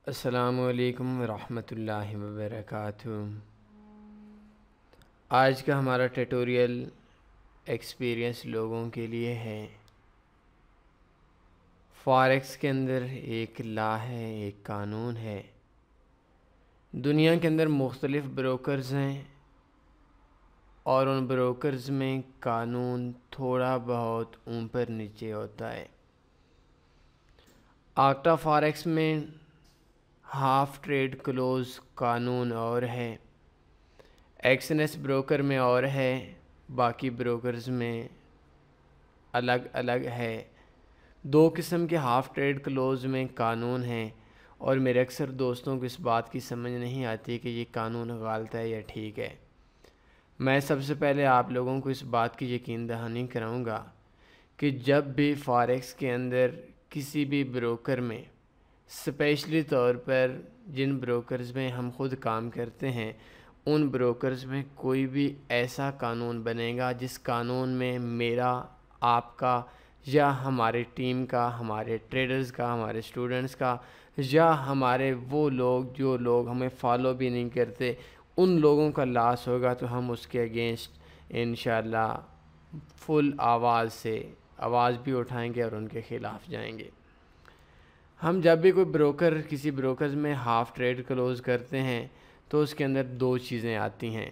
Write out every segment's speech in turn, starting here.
अस्सलामुअलैकुम रहमतुल्लाहि व बरकातुहू। आज का हमारा ट्यूटोरियल एक्सपीरियंस लोगों के लिए है। फॉरेक्स के अंदर एक लॉ है, एक कानून है। दुनिया के अंदर मुख्तलिफ़ ब्रोकर्स हैं और उन ब्रोकर्स में कानून थोड़ा बहुत ऊपर नीचे होता है। आक्टा फॉरेक्स में हाफ ट्रेड क्लोज कानून और है, एक्सएनएस ब्रोकर में और है, बाकी ब्रोकर्स में अलग अलग है। दो किस्म के हाफ़ ट्रेड क्लोज में कानून हैं और मेरे अक्सर दोस्तों को इस बात की समझ नहीं आती कि ये कानून गलत है या ठीक है। मैं सबसे पहले आप लोगों को इस बात की यकीन दहानी कराऊंगा कि जब भी फॉरेक्स के अंदर किसी भी ब्रोकर में, स्पेशली तौर पर जिन ब्रोकर्स में हम खुद काम करते हैं, उन ब्रोकर्स में कोई भी ऐसा कानून बनेगा जिस कानून में मेरा, आपका या हमारे टीम का, हमारे ट्रेडर्स का, हमारे स्टूडेंट्स का या हमारे वो लोग जो लोग हमें फॉलो भी नहीं करते, उन लोगों का लॉस होगा, तो हम उसके अगेंस्ट इंशाल्लाह फुल आवाज़ से आवाज़ भी उठाएंगे और उनके ख़िलाफ़ जाएंगे। हम जब भी कोई ब्रोकर किसी ब्रोकर्स में हाफ़ ट्रेड क्लोज़ करते हैं तो उसके अंदर दो चीज़ें आती हैं।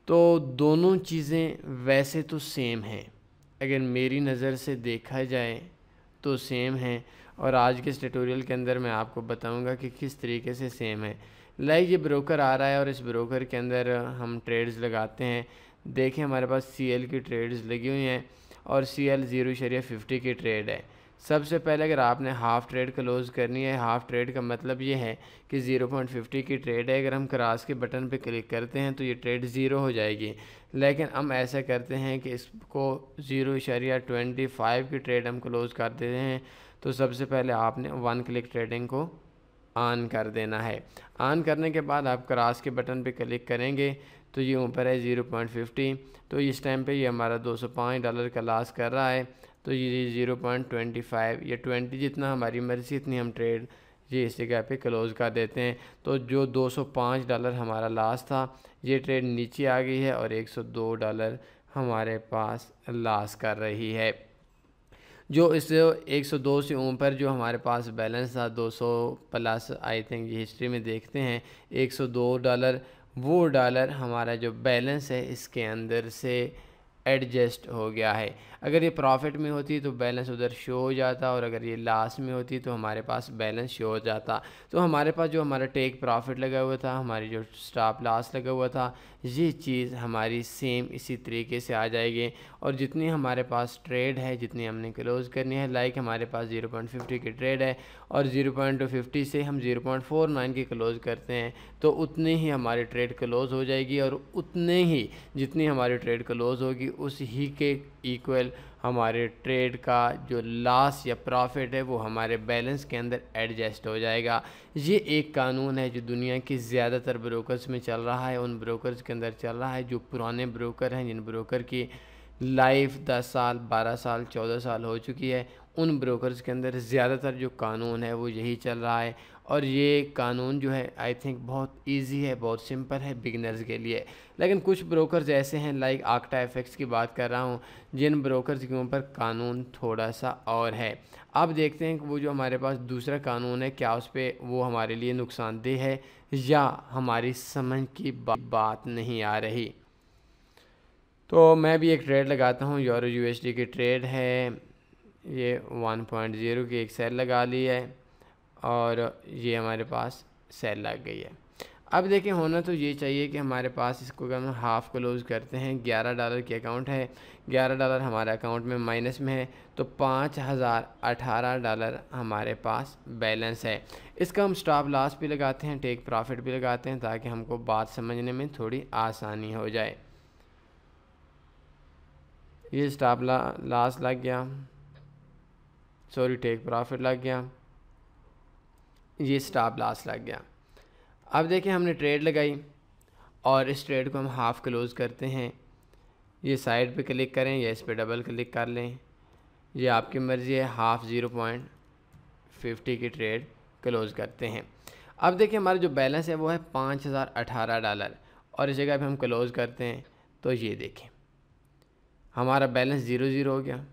तो दोनों चीज़ें वैसे तो सेम हैं, अगर मेरी नज़र से देखा जाए तो सेम है। और आज के इस ट्यूटोरियल के अंदर मैं आपको बताऊंगा कि किस तरीके से सेम है। लाइक ये ब्रोकर आ रहा है और इस ब्रोकर के अंदर हम ट्रेड्स लगाते हैं। देखें हमारे पास सीएल की ट्रेड्स लगी हुई हैं और सीएल 0.50 की ट्रेड है। सबसे पहले अगर आपने हाफ़ ट्रेड क्लोज़ करनी है, हाफ़ ट्रेड का मतलब ये है कि 0.50 की ट्रेड है, अगर हम क्रॉस के बटन पे क्लिक करते हैं तो ये ट्रेड ज़ीरो हो जाएगी। लेकिन हम ऐसा करते हैं कि इसको 0.25 की ट्रेड हम क्लोज़ कर देते हैं। तो सबसे पहले आपने 1 क्लिक ट्रेडिंग को ऑन कर देना है। ऑन करने के बाद आप क्रॉस के बटन पे क्लिक करेंगे तो ये ऊपर है 0.50। तो इस टाइम पे ये हमारा $205 का लॉस कर रहा है। तो ये 0.25 या 20 जितना हमारी मर्ज़ी इतनी हम ट्रेड ये इस जगह पे क्लोज़ कर देते हैं। तो जो $205 हमारा लॉस था, ये ट्रेड नीचे आ गई है और $102 हमारे पास लॉस कर रही है। जो इस 102 से ऊपर जो हमारे पास बैलेंस था 200 प्लस, आई थिंक ये हिस्ट्री में देखते हैं $102, वो डॉलर हमारा जो बैलेंस है इसके अंदर से एडजस्ट हो गया है। अगर ये प्रॉफिट में होती तो बैलेंस उधर शो हो जाता और अगर ये लॉस में होती तो हमारे पास बैलेंस शो हो जाता। तो हमारे पास जो हमारा टेक प्रॉफिट लगा हुआ था, हमारी जो स्टॉप लॉस लगा हुआ था, ये चीज़ हमारी सेम इसी तरीके से आ जाएगी। और जितनी हमारे पास ट्रेड है, जितनी हमने क्लोज़ करनी है, लाइक हमारे पास 0.50 की ट्रेड है और 0.50 से हम 0.49 की क्लोज़ करते हैं तो उतनी ही हमारी ट्रेड क्लोज़ हो जाएगी और उतने ही जितनी हमारी ट्रेड क्लोज़ होगी उस ही के इक्वल हमारे ट्रेड का जो लॉस या प्रॉफिट है वो हमारे बैलेंस के अंदर एडजस्ट हो जाएगा। ये एक कानून है जो दुनिया की ज़्यादातर ब्रोकर्स में चल रहा है, उन ब्रोकर्स के अंदर चल रहा है जो पुराने ब्रोकर हैं, जिन ब्रोकर की लाइफ 10 साल, 12 साल, 14 साल हो चुकी है, उन ब्रोकर्स के अंदर ज़्यादातर जो कानून है वो यही चल रहा है। और ये कानून जो है आई थिंक बहुत इजी है, बहुत सिंपल है बिगिनर्स के लिए। लेकिन कुछ ब्रोकर्स ऐसे हैं, लाइक आक्टा एफएक्स की बात कर रहा हूँ, जिन ब्रोकर्स के ऊपर कानून थोड़ा सा और है। अब देखते हैं कि वो जो हमारे पास दूसरा कानून है क्या उस पर वो हमारे लिए नुकसानदेह है या हमारी समझ की बात नहीं आ रही। तो मैं भी एक ट्रेड लगाता हूँ, यूरो यूएसडी की ट्रेड है। ये 1.0 की एक सेल लगा ली है और ये हमारे पास सेल लग गई है। अब देखिए होना तो ये चाहिए कि हमारे पास इसको अगर हम हाफ़ क्लोज़ करते हैं, $11 की अकाउंट है, $11 हमारे अकाउंट में माइनस में है तो $5018 हमारे पास बैलेंस है। इसका हम स्टॉप लॉस भी लगाते हैं, टेक प्रॉफिट भी लगाते हैं ताकि हमको बात समझने में थोड़ी आसानी हो जाए। ये स्टॉप लॉस लग गया, सॉरी टेक प्रॉफिट लग गया, ये स्टॉप लॉस लग गया। अब देखिए हमने ट्रेड लगाई और इस ट्रेड को हम हाफ़ क्लोज़ करते हैं। ये साइड पे क्लिक करें या इस पे डबल क्लिक कर लें, ये आपकी मर्ज़ी है। हाफ़ 0.50 की ट्रेड क्लोज़ करते हैं। अब देखिए हमारा जो बैलेंस है वो है $5018 और इस जगह पे हम क्लोज़ करते हैं तो ये देखें हमारा बैलेंस 0 हो गया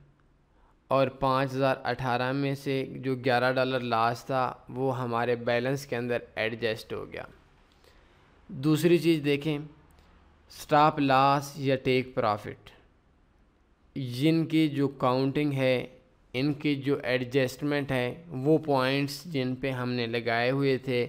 और 5018 में से जो $11 लास्ट था वो हमारे बैलेंस के अंदर एडजस्ट हो गया। दूसरी चीज़ देखें, स्टॉप लॉस या टेक प्रॉफिट, जिनकी जो काउंटिंग है, इनकी जो एडजस्टमेंट है, वो पॉइंट्स जिन पे हमने लगाए हुए थे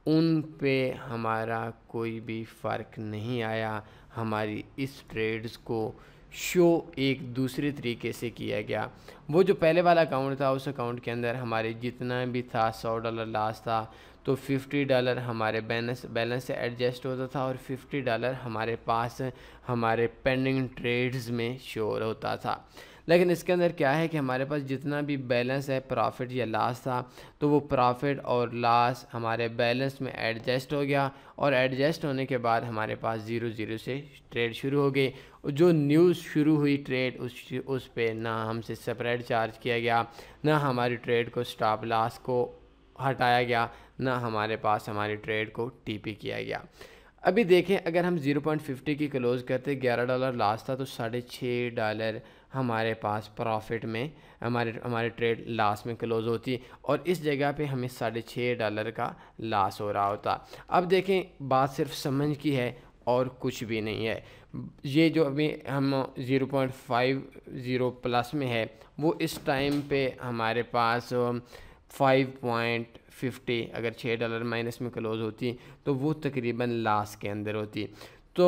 उन पे हमारा कोई भी फ़र्क नहीं आया। हमारी इस ट्रेड्स को शो एक दूसरे तरीके से किया गया। वो जो पहले वाला अकाउंट था उस अकाउंट के अंदर हमारे जितना भी था $100 लास्ट था तो $50 हमारे बैलेंस से एडजस्ट होता था और $50 हमारे पास हमारे पेंडिंग ट्रेड्स में शो होता था। लेकिन इसके अंदर क्या है कि हमारे पास जितना भी बैलेंस है प्रॉफिट या लॉस था तो वो प्रॉफिट और लॉस हमारे बैलेंस में एडजस्ट हो गया और एडजस्ट होने के बाद हमारे पास 0 से ट्रेड शुरू हो गई। जो न्यूज़ शुरू हुई ट्रेड उस पे ना हमसे सेपरेट चार्ज किया गया, ना हमारी ट्रेड को स्टॉप लॉस को हटाया गया, ना हमारे पास हमारी ट्रेड को टीपी किया गया। अभी देखें अगर हम 0.50 की क्लोज़ करते, $11 लास्ट था तो $6.5 हमारे पास प्रॉफिट में हमारे ट्रेड लास्ट में क्लोज़ होती और इस जगह पे हमें $6.5 का लॉस हो रहा होता। अब देखें बात सिर्फ समझ की है और कुछ भी नहीं है। ये जो अभी हम 0.50 प्लस में है वो इस टाइम पे हमारे पास 5.50 अगर $6 माइनस में क्लोज़ होती तो वो तकरीबन लास्ट के अंदर होती। तो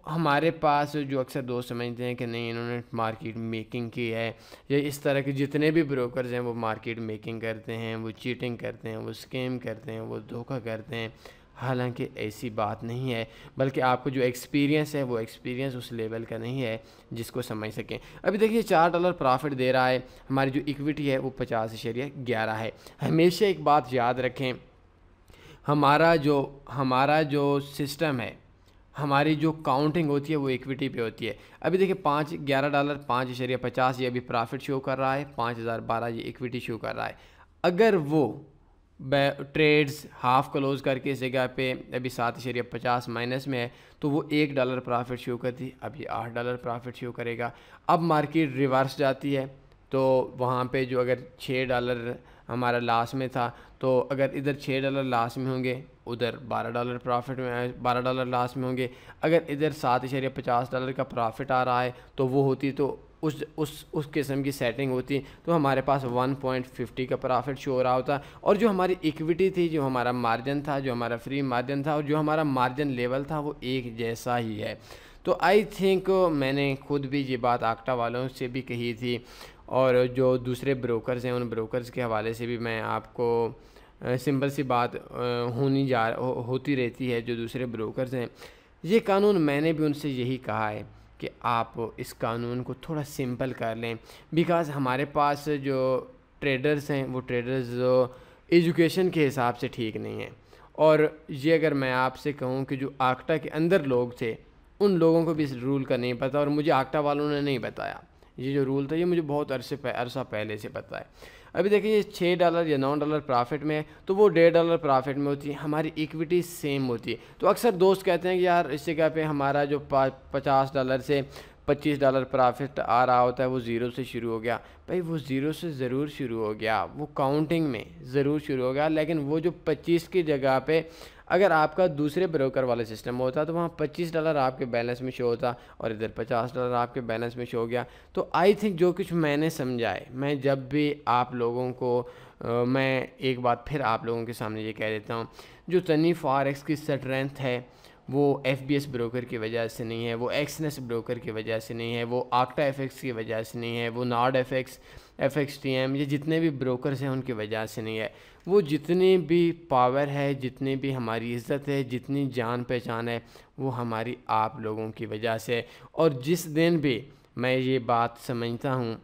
हमारे पास जो अक्सर दोस्त समझते हैं कि नहीं इन्होंने मार्केट मेकिंग की है, या इस तरह के जितने भी ब्रोकर्स हैं वो मार्केट मेकिंग करते हैं, वो चीटिंग करते हैं, वो स्कैम करते हैं, वो धोखा करते हैं। हालांकि ऐसी बात नहीं है, बल्कि आपको जो एक्सपीरियंस है वो एक्सपीरियंस उस लेवल का नहीं है जिसको समझ सकें। अभी देखिए $4 प्रॉफिट दे रहा है, हमारी जो इक्विटी है वो 50.11 है। हमेशा एक बात याद रखें, हमारा जो सिस्टम है, हमारी जो काउंटिंग होती है वो इक्विटी पे होती है। अभी देखिए $11 5.50 ये अभी प्रॉफिट शो कर रहा है, 5012 ये इक्विटी शो कर रहा है। अगर वो ट्रेड्स हाफ क्लोज करके इस जगह पे अभी 7.50 माइनस में है तो वो $1 प्रॉफिट शो करती, अभी $8 प्रॉफिट शो करेगा। अब मार्केट रिवर्स जाती है तो वहाँ पे जो अगर $6 हमारा लास्ट में था तो अगर इधर $6 लास्ट में होंगे उधर $12 प्रॉफिट में, $12 लास्ट में होंगे। अगर इधर $7.50 का प्रॉफिट आ रहा है तो वो होती तो उस किस्म की सेटिंग होती तो हमारे पास 1.50 का प्रॉफिट शो हो रहा होता और जो हमारी इक्विटी थी, जो हमारा मार्जिन था, जो हमारा फ्री मार्जिन था और जो हमारा मार्जिन लेवल था वो एक जैसा ही है। तो आई थिंक मैंने खुद भी ये बात आक्टा वालों से भी कही थी और जो दूसरे ब्रोकर्स हैं उन ब्रोकर्स के हवाले से भी मैं आपको सिंपल सी बात होती रहती है। जो दूसरे ब्रोकर्स हैं, ये कानून मैंने भी उनसे यही कहा है कि आप इस कानून को थोड़ा सिंपल कर लें, बिकॉज़ हमारे पास जो ट्रेडर्स हैं वो ट्रेडर्स एजुकेशन के हिसाब से ठीक नहीं हैं। और ये अगर मैं आपसे कहूँ कि जो आक्टा के अंदर लोग थे उन लोगों को भी इस रूल का नहीं पता और मुझे आक्टा वालों ने नहीं बताया। ये जो रूल था ये मुझे बहुत अरसा पहले से पता है। अभी देखिए ये $6 या $9 प्रॉफिट में है तो वो $1.5 प्रॉफिट में होती है, हमारी इक्विटी सेम होती है। तो अक्सर दोस्त कहते हैं कि यार इस जगह पे हमारा जो $50 से $25 प्रॉफिट आ रहा होता है वो ज़ीरो से शुरू हो गया। भाई वो ज़ीरो से ज़रूर शुरू हो गया, वो काउंटिंग में ज़रूर शुरू हो गया, लेकिन वो जो 25 की जगह पे अगर आपका दूसरे ब्रोकर वाला सिस्टम होता तो वहाँ $25 आपके बैलेंस में शो होता और इधर $50 आपके बैलेंस में शो हो गया। तो आई थिंक जो कुछ मैंने समझा है, मैं जब भी आप लोगों को मैं एक बात फिर आप लोगों के सामने ये कह देता हूँ, जो तनी फॉरेक्स की स्ट्रेंथ है वो FBS ब्रोकर की वजह से नहीं है, वो एक्सनेस ब्रोकर की वजह से नहीं है, वो आक्टा FX की वजह से नहीं है, वो नॉर्ड FX, FXTM, ये जितने भी ब्रोकर्स हैं उनकी वजह से नहीं है। वो जितनी भी पावर है, जितनी भी हमारी इज़्ज़त है, जितनी जान पहचान है, वो हमारी आप लोगों की वजह से। और जिस दिन भी मैं ये बात समझता हूँ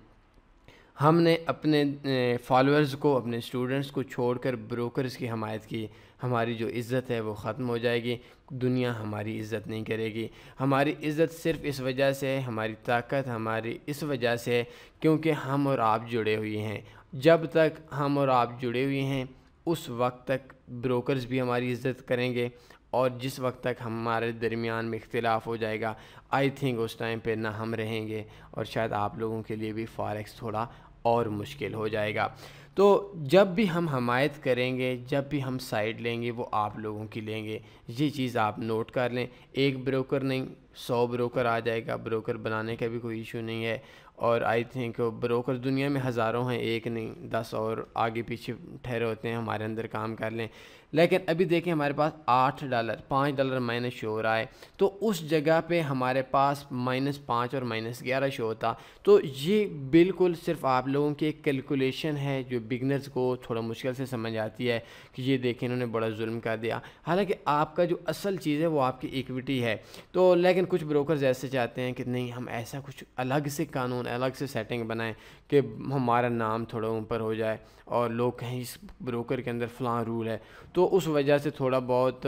हमने अपने फॉलोअर्स को, अपने स्टूडेंट्स को छोड़कर ब्रोकर्स की हमायत की, हमारी जो इज़्ज़त है वो ख़त्म हो जाएगी। दुनिया हमारी इज़्ज़त नहीं करेगी। हमारी इज़्ज़त सिर्फ़ इस वजह से है, हमारी ताकत हमारी इस वजह से है क्योंकि हम और आप जुड़े हुए हैं। जब तक हम और आप जुड़े हुए हैं उस वक्त तक ब्रोकर्स भी हमारी इज़्ज़त करेंगे, और जिस वक्त तक हमारे दरमियान में इख्तिलाफ़ हो जाएगा, आई थिंक उस टाइम पे ना हम रहेंगे, और शायद आप लोगों के लिए भी फॉरेक्स थोड़ा और मुश्किल हो जाएगा। तो जब भी हम हमायत करेंगे, जब भी हम साइड लेंगे, वो आप लोगों की लेंगे। ये चीज़ आप नोट कर लें। एक ब्रोकर नहीं, 100 ब्रोकर आ जाएगा, ब्रोकर बनाने का भी कोई इशू नहीं है। और आई थिंक ब्रोकर दुनिया में हज़ारों हैं, एक नहीं 10 और आगे पीछे ठहरे होते हैं, हमारे अंदर काम कर लें। लेकिन अभी देखें हमारे पास $8 $5 माइनस शो हो रहा है, तो उस जगह पे हमारे पास -5 और -11 शो होता। तो ये बिल्कुल सिर्फ आप लोगों की एक कैलकुलेशन है जो बिगनर्स को थोड़ा मुश्किल से समझ आती है कि ये देखें इन्होंने बड़ा जुल्म कर दिया। हालांकि आपका जो असल चीज़ है वो आपकी इक्विटी है। तो लेकिन कुछ ब्रोकर्स ऐसे चाहते हैं कि नहीं, हम ऐसा कुछ अलग से कानून, अलग से सेटिंग बनाएं कि हमारा नाम थोड़ा ऊपर हो जाए और लोग कहें इस ब्रोकर के अंदर फ़लाँ रूल है। तो उस वजह से थोड़ा बहुत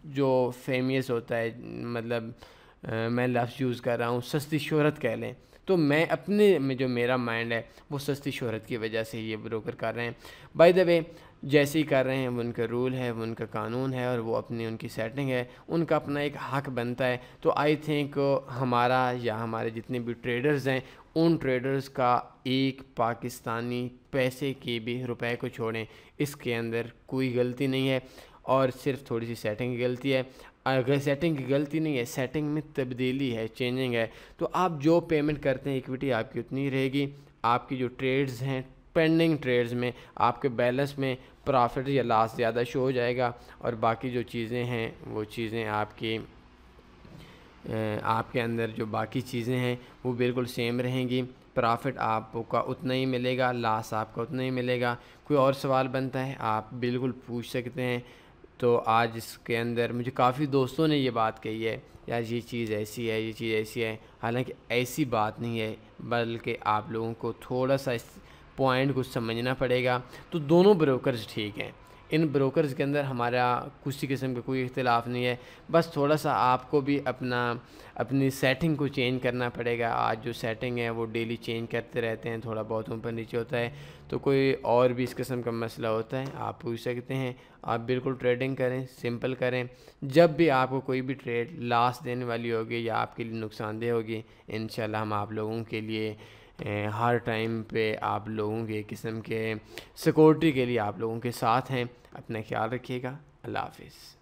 जो फेमस होता है, मतलब मैं लफ्ज़ यूज़ कर रहा हूँ, सस्ती शोहरत कह लें। तो मैं अपने में जो मेरा माइंड है वो सस्ती शोहरत की वजह से ये ब्रोकर कर रहे हैं। बाय द वे, जैसे ही कर रहे हैं वो उनका रूल है, वो उनका कानून है, और वो अपनी उनकी सेटिंग है, उनका अपना एक हक बनता है। तो आई थिंक हमारा या हमारे जितने भी ट्रेडर्स हैं, उन ट्रेडर्स का एक पाकिस्तानी पैसे की भी, रुपए को छोड़ें, इसके अंदर कोई गलती नहीं है, और सिर्फ थोड़ी सी सेटिंग की गलती है। अगर सेटिंग की गलती नहीं है, सेटिंग में तब्दीली है, चेंजिंग है, तो आप जो पेमेंट करते हैं इक्विटी आपकी उतनी रहेगी। आपकी जो ट्रेड्स हैं, पेंडिंग ट्रेड्स में आपके बैलेंस में प्रॉफिट या लॉस ज़्यादा शो हो जाएगा, और बाकी जो चीज़ें हैं वो चीज़ें आपकी आपके अंदर जो बाकी चीज़ें हैं वो बिल्कुल सेम रहेंगी। प्रॉफिट आपका उतना ही मिलेगा, लॉस आपका उतना ही मिलेगा। कोई और सवाल बनता है आप बिल्कुल पूछ सकते हैं। तो आज इसके अंदर मुझे काफ़ी दोस्तों ने ये बात कही है, यार ये चीज़ ऐसी है, ये चीज़ ऐसी है। हालांकि ऐसी बात नहीं है, बल्कि आप लोगों को थोड़ा सा इस पॉइंट को समझना पड़ेगा। तो दोनों ब्रोकर्स ठीक हैं, इन ब्रोकर्स के अंदर हमारा किसी किस्म का कोई इख्तिलाफ़ नहीं है। बस थोड़ा सा आपको भी अपनी सेटिंग को चेंज करना पड़ेगा। आज जो सेटिंग है वो डेली चेंज करते रहते हैं, थोड़ा बहुत ऊपर नीचे होता है। तो कोई और भी इस किस्म का मसला होता है आप पूछ सकते हैं। आप बिल्कुल ट्रेडिंग करें, सिंपल करें। जब भी आपको कोई भी ट्रेड लॉस देने वाली होगी या आपके लिए नुकसानदेह होगी, इंशाल्लाह हम आप लोगों के लिए हर टाइम पे आप लोगों के किस्म के सिक्योरिटी के लिए आप लोगों के साथ हैं। अपना ख्याल रखिएगा। अल्लाह हाफिज़।